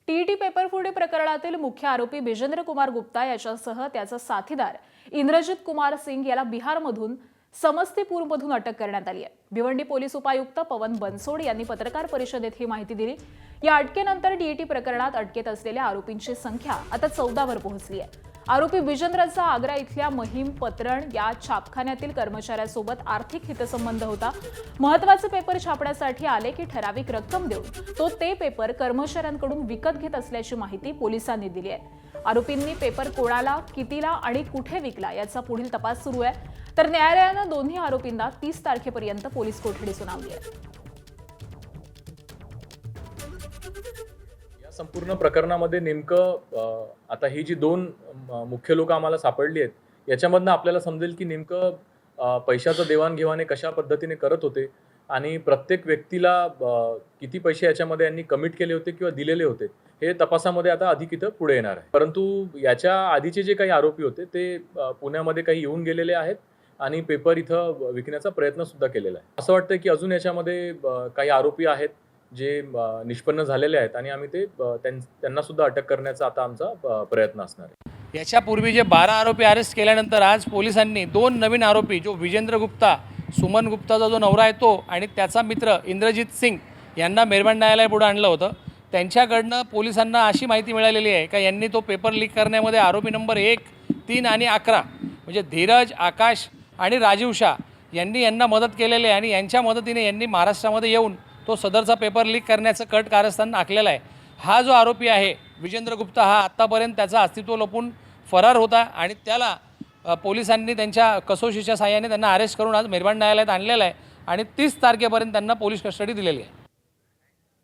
TET पेपरफुटी प्रकरणातील मुख्य आरोपी विजेंद्र कुमार गुप्ता याच्यासह त्याचा साथीदार इंद्रजित कुमार सिंग याला बिहारमधून समस्तीपूरमधून अटक करण्यात आली आहे। भिवंडी पोलीस उपायुक्त पवन बनसोड यांनी पत्रकार परिषदेत ही माहिती दिली। या अटकेनंतर टीईटी प्रकरणात अटकेत असलेल्या आरोपींची संख्या आता 14 वर पोहोचली आहे। आरोपी विजेंद्रचा आग्रा इथल्या महिम पत्रण या छापखान्यातील कर्मचाऱ्यासोबत आर्थिक हितसंबंध होता। महत्त्वाचे पेपर छापण्यासाठी आले की ठराविक रक्कम देऊन तो ते पेपर कर्मचाऱ्यांकडून विकत घेत असल्याची माहिती पोलिसांनी दिली आहे। आरोपींनी पेपर कोणाला, कितीला आणि कुठे विकला याचा पुढील तपास सुरू आहे। तर न्यायालयानं दोन्ही आरोपींना 30 तारखेपर्यंत पोलीस कोठडी सुनावली आहे। संपूर्ण प्रकरणामध्ये नेमकं आता ही जी दोन मुख्य लोक आम्हाला सापडली आहेत याच्यामधनं आपल्याला समजेल की नेमकं पैशाचं देवाणघेवाण कशा पद्धतीने करत होते आणि प्रत्येक व्यक्तीला किती पैसे याच्यामध्ये यांनी कमिट केले होते किंवा दिलेले होते हे तपासामध्ये आता अधिक इथं पुढे येणार आहे। परंतु याच्या आधीचे जे काही आरोपी होते ते पुण्यामध्ये काही येऊन गेलेले आहेत आणि पेपर इथं विकण्याचा प्रयत्न सुद्धा केलेला आहे। असं वाटतं की अजून याच्यामध्ये काही आरोपी आहेत जे निष्पन्न झालेले आहेत आणि आम्ही ते त्यांना सुद्धा अटक करण्याचा आता आमचा प्रयत्न असणार आहे। याच्यापूर्वी जे 12 आरोपी अरेस्ट केल्यानंतर आज पोलिसांनी 2 नवीन आरोपी जो विजेंद्र गुप्ता, सुमन गुप्ताचा जो नवरा आहे तो आणि त्याचा मित्र इंद्रजित सिंग यांना मेहरबान न्यायालयापुढे आणलं होतं। त्यांच्याकडनं पोलिसांना अशी माहिती मिळालेली आहे का यांनी तो पेपर लीक करण्यामध्ये आरोपी नंबर 1, 3 आणि 11 म्हणजे धीरज, आकाश आणि राजीव शाह यांना मदत केलेली आहे आणि यांच्या मदतीने यांनी महाराष्ट्रामध्ये येऊन तो सदरचा पेपर लीक करण्याचं कट कारस्थान आखलेलं आहे। हा जो आरोपी आहे विजेंद्र गुप्ता हा आत्तापर्यंत त्याचं अस्तित्व लपून फरार होता आणि त्याला पोलिसांनी त्यांच्या कसोशीच्या साहाय्याने त्यांना अरेस्ट करून आज मेहरबान न्यायालयात आणलेलं आहे आणि 30 तारखेपर्यंत त्यांना पोलीस कस्टडी दिलेली आहे।